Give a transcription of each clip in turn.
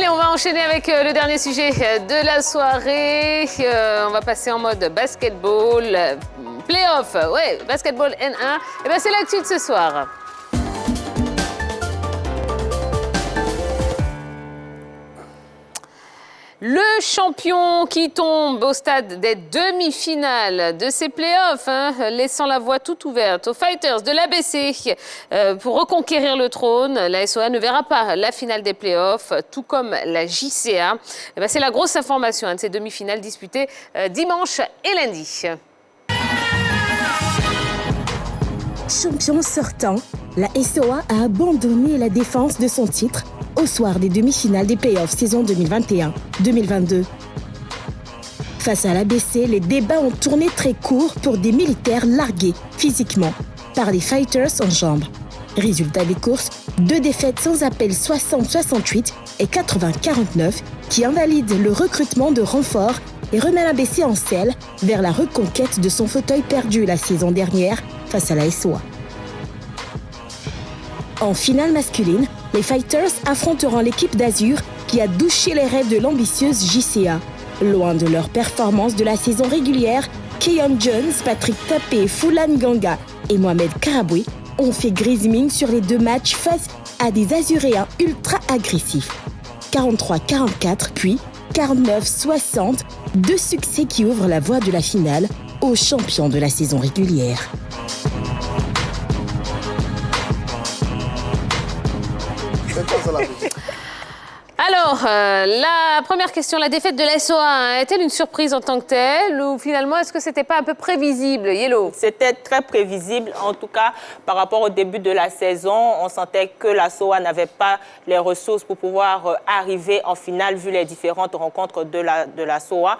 Allez, on va enchaîner avec le dernier sujet de la soirée. On va passer en mode basketball, playoff, ouais, basketball N1. Et bien, c'est l'actu de ce soir. Le champion qui tombe au stade des demi-finales de ces playoffs, laissant la voie toute ouverte aux fighters de l'ABC pour reconquérir le trône. La SOA ne verra pas la finale des playoffs, tout comme la JCA. C'est la grosse information de ces demi-finales disputées dimanche et lundi. Champion sortant, la SOA a abandonné la défense de son titre au soir des demi-finales des playoffs saison 2021-2022. Face à l'ABC, les débats ont tourné très court pour des militaires largués physiquement par les fighters en jambes. Résultat des courses, 2 défaites sans appel 60-68 et 80-49 qui invalident le recrutement de renforts et remet l'ABC en selle vers la reconquête de son fauteuil perdu la saison dernière face à la SOA. En finale masculine, les Fighters affronteront l'équipe d'Azur qui a douché les rêves de l'ambitieuse JCA. Loin de leur performance de la saison régulière, Keyon Jones, Patrick Tapé, Foulan Ganga et Mohamed Karaboui ont fait grise mine sur les 2 matchs face à des Azuréens ultra agressifs. 43-44 puis 49-60, 2 succès qui ouvrent la voie de la finale aux champions de la saison régulière. Alors, la première question, la défaite de la SOA, est-elle une surprise en tant que telle ou finalement, est-ce que c'était pas un peu prévisible, Yellow? C'était très prévisible, en tout cas, par rapport au début de la saison. On sentait que la SOA n'avait pas les ressources pour pouvoir arriver en finale, vu les différentes rencontres de la SOA.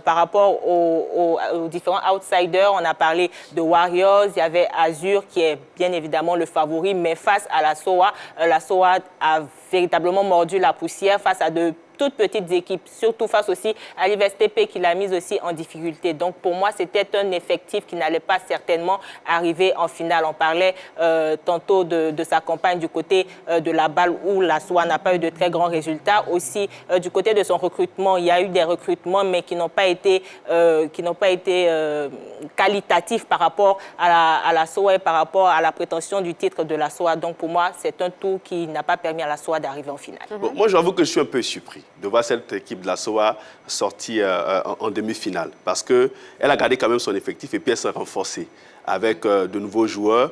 Par rapport aux différents outsiders, on a parlé de Warriors, il y avait Azur qui est bien évidemment le favori, mais face à la SOA a véritablement mordu la poussière face à de toutes petites équipes, surtout face aussi à l'IVSTP qui l'a mise aussi en difficulté. Donc pour moi, c'était un effectif qui n'allait pas certainement arriver en finale. On parlait tantôt de sa campagne du côté de la balle où la SOA n'a pas eu de très grands résultats. Aussi du côté de son recrutement, il y a eu des recrutements mais qui n'ont pas été, qualitatifs par rapport à la SOA et par rapport à la prétention du titre de la SOA. Donc pour moi, c'est un tout qui n'a pas permis à la SOA d'arriver en finale. Bon, moi, j'avoue que je suis un peu surpris de voir cette équipe de la SOA sortie en demi-finale. Parce qu'elle a gardé quand même son effectif et puis elle s'est renforcée avec de nouveaux joueurs,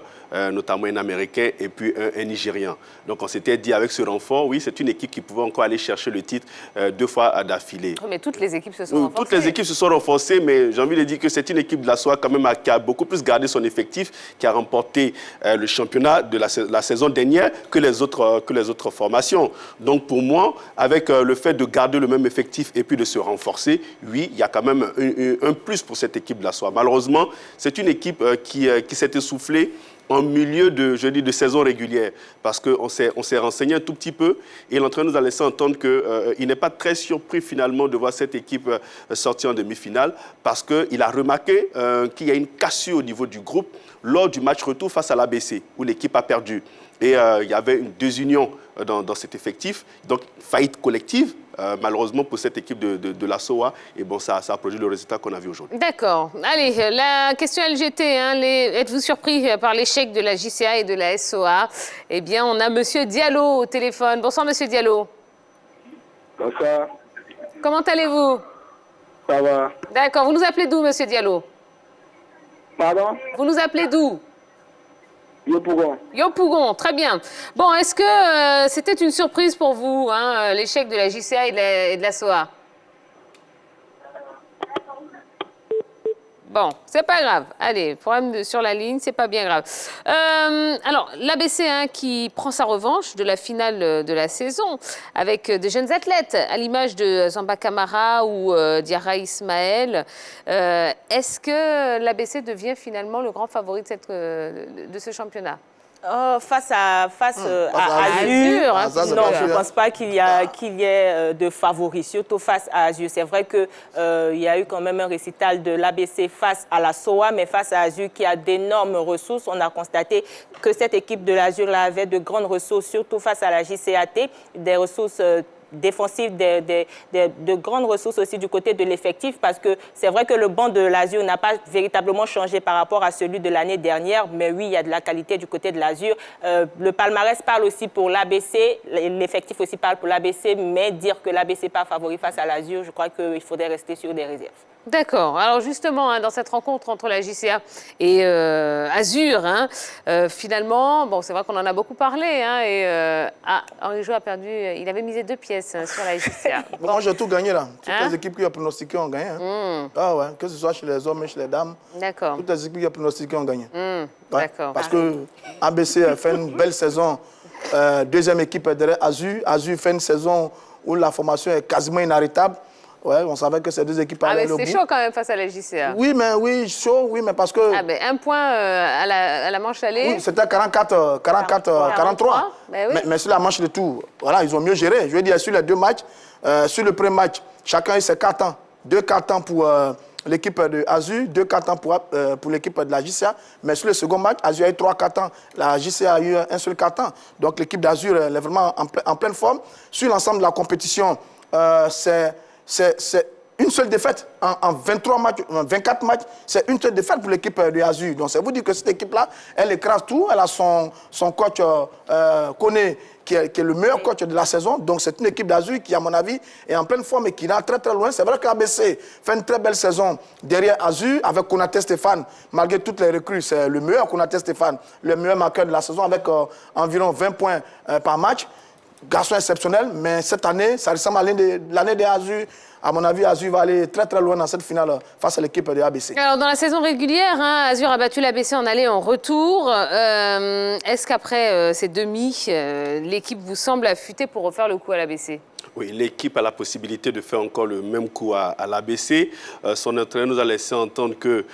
notamment un Américain et puis un Nigérian. Donc on s'était dit avec ce renfort, oui, c'est une équipe qui pouvait encore aller chercher le titre 2 fois d'affilée. Mais toutes les équipes se sont renforcées. Toutes les équipes se sont renforcées, mais j'ai envie de dire que c'est une équipe de la SOA quand même qui a beaucoup plus gardé son effectif, qui a remporté le championnat de la saison dernière que les autres formations. Donc pour moi, avec le fait de garder le même effectif et puis de se renforcer, oui, il y a quand même un plus pour cette équipe de la SOA. Malheureusement, c'est une équipe qui s'est essoufflée en milieu de saison régulière, parce qu'on s'est renseigné un tout petit peu et l'entraîneur nous a laissé entendre qu'il n'est pas très surpris finalement de voir cette équipe sortir en demi-finale, parce qu'il a remarqué qu'il y a une cassure au niveau du groupe lors du match retour face à l'ABC, où l'équipe a perdu. Et il y avait une désunion dans cet effectif, donc faillite collective, malheureusement pour cette équipe de la SOA. Et bon, ça a produit le résultat qu'on a vu aujourd'hui. D'accord. Allez, la question LGT, êtes-vous surpris par l'échec de la JCA et de la SOA? Eh bien, on a Monsieur Diallo au téléphone. Bonsoir, Monsieur Diallo. Bonsoir. Comment allez-vous? Ça va. D'accord. Vous nous appelez d'où, Monsieur Diallo? Pardon? Vous nous appelez d'où? Yopougon. Yopougon, très bien. Bon, est-ce que c'était une surprise pour vous, l'échec de la JCA et de la SOA? Bon, c'est pas grave. Allez, problème sur la ligne, c'est pas bien grave. Alors, l'ABC qui prend sa revanche de la finale de la saison avec de jeunes athlètes, à l'image de Zamba Kamara ou Diarra Ismaël. Est-ce que l'ABC devient finalement le grand favori de ce championnat? Face à Azur, non, je ne pense pas qu'il y ait de favoris, surtout face à Azur. C'est vrai qu'il y a eu quand même un récital de l'ABC face à la SOA, mais face à Azur qui a d'énormes ressources. On a constaté que cette équipe de l'Azur avait de grandes ressources, surtout face à la JCAT, des ressources défensif, de grandes ressources aussi du côté de l'effectif, parce que c'est vrai que le banc de l'Azur n'a pas véritablement changé par rapport à celui de l'année dernière, mais oui, il y a de la qualité du côté de l'Azur. Le palmarès parle aussi pour l'ABC, l'effectif aussi parle pour l'ABC, mais dire que l'ABC n'est pas favori face à l'Azur, je crois qu'il faudrait rester sur des réserves. D'accord. Alors justement, hein, dans cette rencontre entre la JCA et Azur, hein, finalement, bon, c'est vrai qu'on en a beaucoup parlé. Hein, Henri Jo a perdu, il avait misé 2 pièces sur la JCA. Bon, j'ai tout gagné là. Toutes les équipes qui ont pronostiqué ont gagné. Hein. Ah ouais, que ce soit chez les hommes et chez les dames. D'accord. Toutes les équipes qui ont pronostiqué ont gagné. Ouais, D'accord. parce que ABC a fait une belle saison. Deuxième équipe derrière Azur. Azur fait une saison où la formation est quasiment inarrêtable. Ouais, on savait que ces 2 équipes allaient au bout. C'est chaud quand même face à la JCA. Oui, mais chaud, oui, mais parce que... Ah ben, 1 point à la manche allée. Oui, c'était 43. Ben oui. Mais sur la manche de tour, voilà, ils ont mieux géré. Je veux dire, sur les 2 matchs, sur le premier match, chacun a eu ses cartons. 2 cartons pour l'équipe de Azur, 2 cartons pour l'équipe de la JCA. Mais sur le second match, Azur a eu 3 cartons. La JCA a eu un seul carton. Donc l'équipe d'Azur est vraiment en pleine forme. Sur l'ensemble de la compétition, c'est une seule défaite en 23 matchs, 24 matchs, c'est une seule défaite pour l'équipe de Azur. Donc, ça vous dire que cette équipe-là, elle écrase tout. Elle a son coach Koné, qui est le meilleur coach de la saison. Donc, c'est une équipe d'Azur qui, à mon avis, est en pleine forme et qui va très, très loin. C'est vrai que l'ABC fait une très belle saison derrière Azur avec Konaté Stéphane. Malgré toutes les recrues, c'est le meilleur Konaté Stéphane, le meilleur marqueur de la saison avec environ 20 points par match. Garçon exceptionnel, mais cette année, ça ressemble à l'année des Azur. À mon avis, Azur va aller très très loin dans cette finale face à l'équipe de ABC. Alors, dans la saison régulière, hein, Azur a battu l'ABC en aller et en retour. Est-ce qu'après ces demi, l'équipe vous semble affûtée pour refaire le coup à l'ABC ? Oui, l'équipe a la possibilité de faire encore le même coup à l'ABC. Son entraîneur nous a laissé entendre que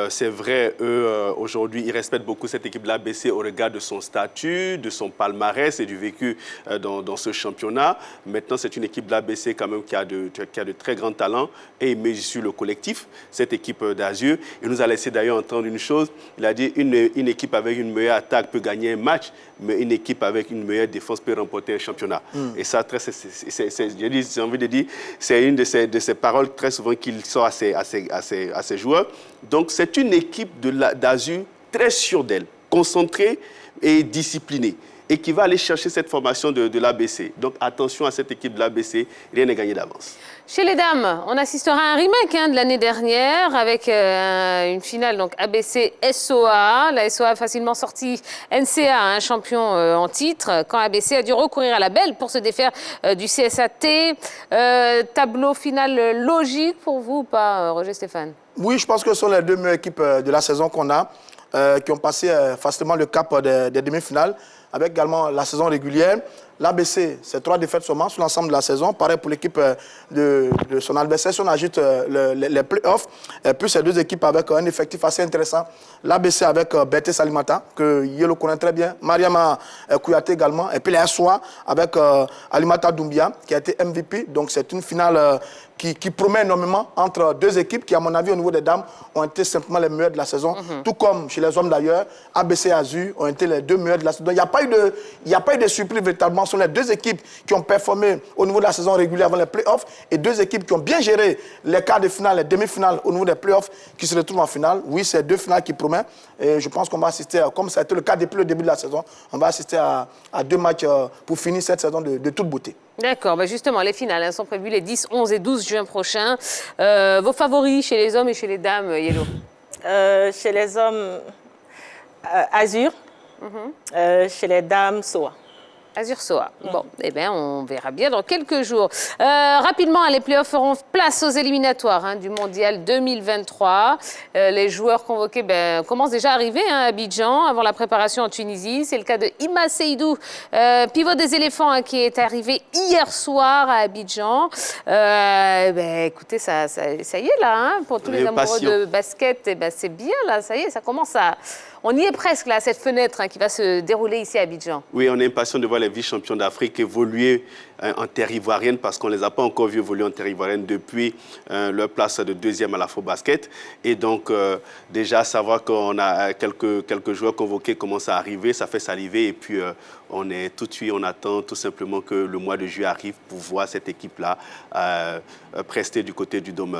c'est vrai, eux, aujourd'hui, ils respectent beaucoup cette équipe de l'ABC au regard de son statut, de son palmarès et du vécu dans ce championnat. Maintenant, c'est une équipe de l'ABC quand même qui a de très grands talents et il met sur le collectif, cette équipe d'Azur. Il nous a laissé d'ailleurs entendre une chose. Il a dit une équipe avec une meilleure attaque peut gagner un match, mais une équipe avec une meilleure défense peut remporter un championnat. Et ça, j'ai envie de dire, c'est une de ces paroles très souvent qu'il sort à ses joueurs. Donc, c'est une équipe d'Azur très sûre d'elle, concentrée et disciplinée, et qui va aller chercher cette formation de l'ABC. Donc, attention à cette équipe de l'ABC, rien n'est gagné d'avance. Chez les dames, on assistera à un remake de l'année dernière avec une finale donc ABC-SOA. La SOA a facilement sorti NCA, un champion en titre, quand ABC a dû recourir à la belle pour se défaire du CSAT. Tableau final logique pour vous ou pas, Roger Stéphane? Oui, je pense que ce sont les 2 meilleures équipes de la saison qu'on a, qui ont passé facilement le cap des demi-finales, avec également la saison régulière. L'ABC, c'est 3 défaites seulement sur l'ensemble de la saison. Pareil pour l'équipe de son adversaire. Si on ajoute les play-offs, plus ces 2 équipes avec un effectif assez intéressant. L'ABC avec Berté Salimata, que Yelo connaît très bien. Mariama Kouyaté également. Et puis les SOA avec Alimata Doumbia, qui a été MVP. Donc c'est une finale qui promet énormément entre 2 équipes qui, à mon avis, au niveau des dames, ont été simplement les meilleures de la saison. Tout comme chez les hommes d'ailleurs, ABC et Azur ont été les 2 meilleurs de la saison. Donc, il n'y a pas eu de surprise véritablement. Ce sont les 2 équipes qui ont performé au niveau de la saison régulière avant les playoffs et 2 équipes qui ont bien géré les quarts de finale, les demi-finales au niveau des playoffs qui se retrouvent en finale. Oui, c'est 2 finales qui promettent. Et je pense qu'on va assister, comme ça a été le cas depuis le début de la saison, on va assister à 2 matchs pour finir cette saison de toute beauté. D'accord, ben justement, les finales sont prévues les 10, 11 et 12 juin prochains. Vos favoris chez les hommes et chez les dames, Yelo? Chez les hommes, Azur. Chez les dames, SOA. Azur SOA. Bon, eh bien, on verra bien dans quelques jours. Rapidement, les playoffs feront place aux éliminatoires du Mondial 2023. Les joueurs convoqués commencent déjà à arriver à Abidjan avant la préparation en Tunisie. C'est le cas de Ima Seydou, pivot des éléphants, qui est arrivé hier soir à Abidjan. Écoutez, ça y est là, pour tous les amoureux de basket, c'est bien là, ça y est, ça commence à... On y est presque là, cette fenêtre qui va se dérouler ici à Abidjan. Oui, on est impatient de voir les vice-champions d'Afrique évoluer en terre ivoirienne parce qu'on ne les a pas encore vus évoluer en terre ivoirienne depuis leur place de deuxième à l'Afro-Basket. Et donc, déjà, savoir qu'on a quelques joueurs convoqués commencent à arriver, ça fait saliver. Et puis, on est tout de suite, on attend tout simplement que le mois de juillet arrive pour voir cette équipe-là prester du côté du dôme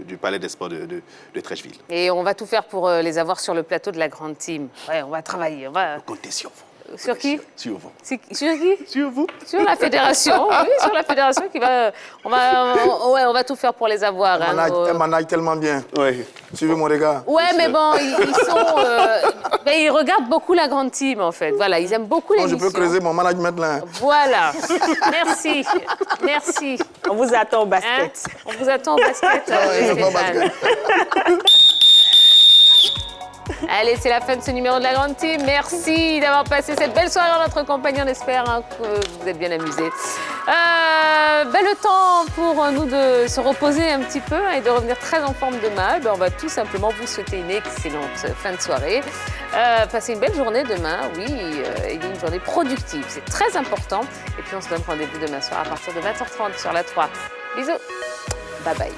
du Palais des Sports de Trècheville. Et on va tout faire pour les avoir sur le plateau de la grande team. Ouais, on va travailler. On va... Comptez sur vous. Sur qui? Sur vous. Sur qui? Sur vous. Sur la fédération. Oui, sur la fédération qui va... On va tout faire pour les avoir. Elle manage tellement bien. Oui. Suivez mon regard. Ouais, mais bon, ils sont... mais ils regardent beaucoup la grande team, en fait. Voilà, ils aiment beaucoup l'émission. Je peux creuser mon management là. Voilà. Merci. Merci. On vous attend au basket. On vous attend au basket. Stéphane. Allez, c'est la fin de ce numéro de la Grande Team. Merci d'avoir passé cette belle soirée en notre compagnie. On espère que vous êtes bien amusés. Le temps pour nous de se reposer un petit peu et de revenir très en forme demain. On va tout simplement vous souhaiter une excellente fin de soirée. Passez une belle journée demain. Oui, il y a une journée productive. C'est très important. Et puis, on se donne rendez-vous demain soir à partir de 20h30 sur la 3. Bisous. Bye bye.